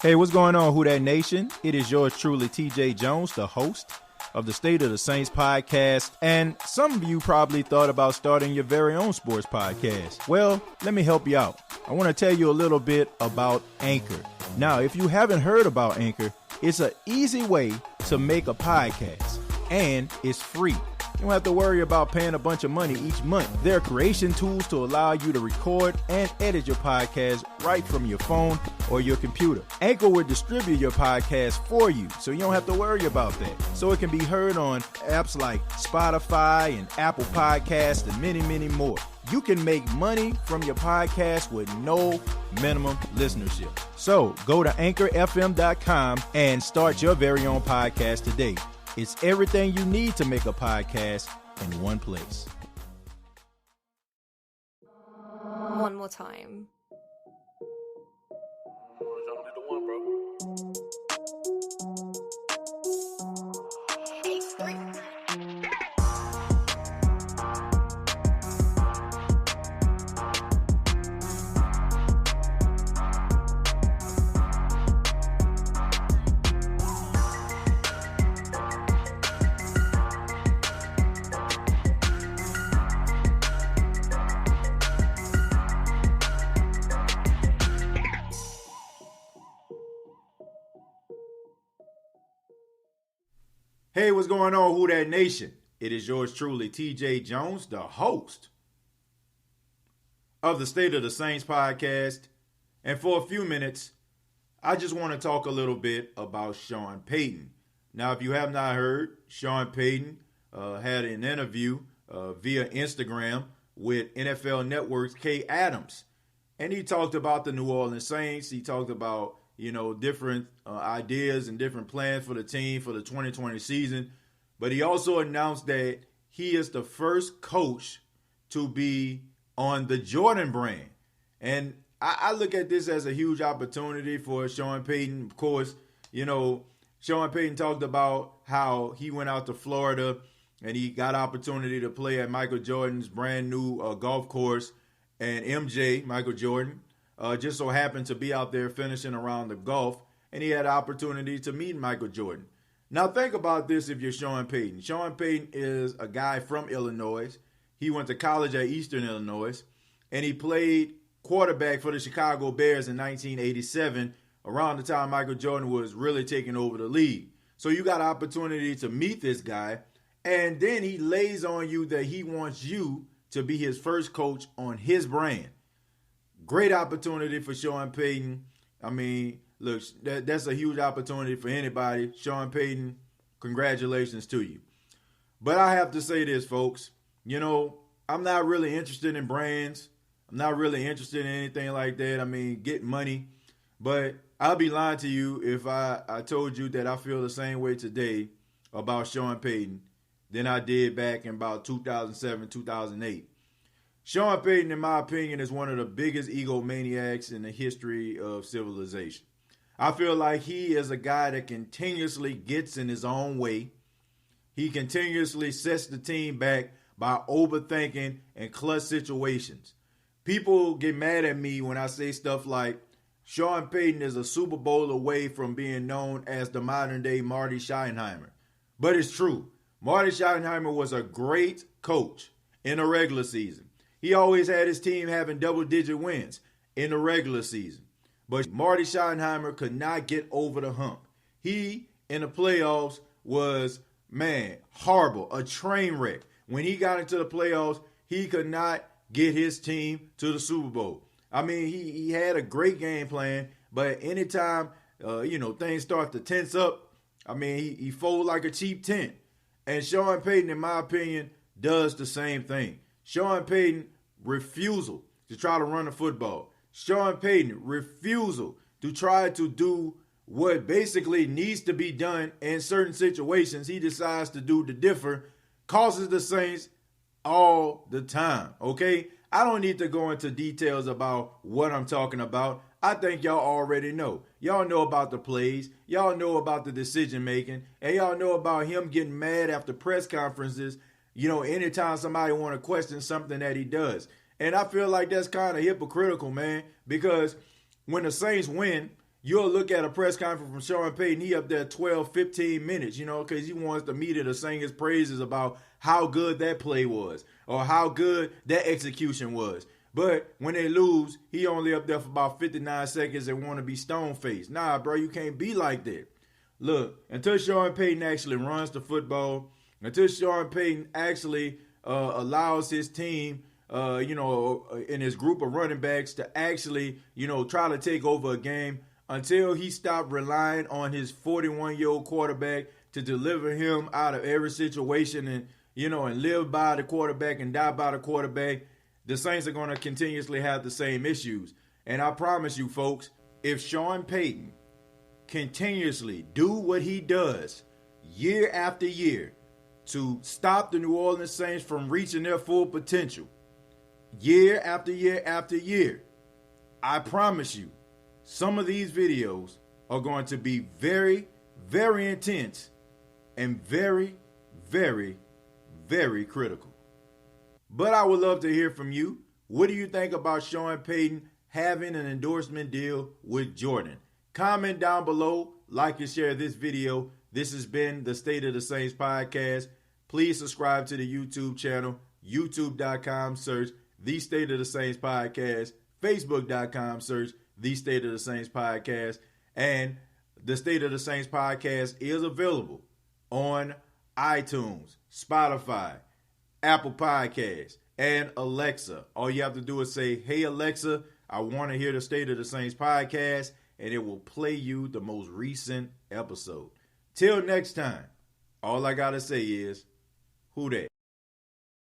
Hey, what's going on, Who Dat Nation? It is yours truly, TJ Jones, the host of the State of the Saints podcast. And some of you probably thought about starting your very own sports podcast. Well, let me help you out. I want to tell you a little bit about Anchor. Now, if you haven't heard about Anchor, it's an easy way to make a podcast, and it's free. You don't have to worry about paying a bunch of money each month. There are creation tools to allow you to record and edit your podcast right from your phone or your computer. Anchor will distribute your podcast for you, so you don't have to worry about that. So it can be heard on apps like Spotify and Apple Podcasts and many, many more. You can make money from your podcast with no minimum listenership. So go to anchorfm.com and start your very own podcast today. It's everything you need to make a podcast in one place. One more time. Hey, what's going on, Who Dat Nation? It is yours truly, TJ Jones, the host of the State of the Saints podcast. And for a few minutes, I just want to talk a little bit about Sean Payton. Now, if you have not heard, Sean Payton had an interview via Instagram with NFL Network's Kay Adams. And he talked about the New Orleans Saints. He talked about different ideas and different plans for the team for the 2020 season. But he also announced that he is the first coach to be on the Jordan brand. And I look at this as a huge opportunity for Sean Payton. Of course, Sean Payton talked about how he went out to Florida and he got opportunity to play at Michael Jordan's brand new golf course. And MJ, Michael Jordan, just so happened to be out there finishing around the golf, and he had an opportunity to meet Michael Jordan. Now think about this if you're Sean Payton. Sean Payton is a guy from Illinois. He went to college at Eastern Illinois, and he played quarterback for the Chicago Bears in 1987, around the time Michael Jordan was really taking over the league. So you got an opportunity to meet this guy, and then he lays on you that he wants you to be his first coach on his brand. Great opportunity for Sean Payton. I mean, look, that's a huge opportunity for anybody. Sean Payton, congratulations to you. But I have to say this, folks. I'm not really interested in brands. I'm not really interested in anything like that. I mean, get money. But I'll be lying to you if I told you that I feel the same way today about Sean Payton than I did back in about 2007, 2008. Sean Payton, in my opinion, is one of the biggest egomaniacs in the history of civilization. I feel like he is a guy that continuously gets in his own way. He continuously sets the team back by overthinking and clutch situations. People get mad at me when I say stuff like, Sean Payton is a Super Bowl away from being known as the modern-day Marty Schottenheimer. But it's true. Marty Schottenheimer was a great coach in the regular season. He always had his team having double-digit wins in the regular season. But Marty Schottenheimer could not get over the hump. He, in the playoffs, was, horrible, a train wreck. When he got into the playoffs, he could not get his team to the Super Bowl. I mean, he had a great game plan, but anytime, things start to tense up, he folded like a cheap tent. And Sean Payton, in my opinion, does the same thing. Sean Payton refusal to try to run the football. Sean Payton refusal to try to do what basically needs to be done in certain situations. He decides to do the differ, causes the Saints all the time, okay? I don't need to go into details about what I'm talking about. I think y'all already know. Y'all know about the plays. Y'all know about the decision making. And y'all know about him getting mad after press conferences, anytime somebody want to question something that he does. And I feel like that's kind of hypocritical, man, because when the Saints win, You'll look at a press conference from Sean Payton, he up there 12, 15 minutes, because he wants the media to sing his praises about how good that play was or how good that execution was. But when they lose, he only up there for about 59 seconds and want to be stone-faced. Nah, bro, you can't be like that. Look, until Sean Payton actually runs the football, until Sean Payton actually allows his team, in his group of running backs to actually, try to take over a game, until he stopped relying on his 41-year-old quarterback to deliver him out of every situation and live by the quarterback and die by the quarterback, the Saints are going to continuously have the same issues. And I promise you, folks, if Sean Payton continuously do what he does year after year to stop the New Orleans Saints from reaching their full potential, year after year after year, I promise you, some of these videos are going to be very, very intense and very, very, very critical. But I would love to hear from you. What do you think about Sean Payton having an endorsement deal with Jordan? Comment down below, like and share this video. This has been the State of the Saints podcast. Please subscribe to the YouTube channel, youtube.com, search The State of the Saints podcast, facebook.com, search The State of the Saints podcast. And the State of the Saints podcast is available on iTunes, Spotify, Apple Podcasts, and Alexa. All you have to do is say, "Hey Alexa, I want to hear the State of the Saints podcast," and it will play you the most recent episode. Till next time, all I got to say is, who dat?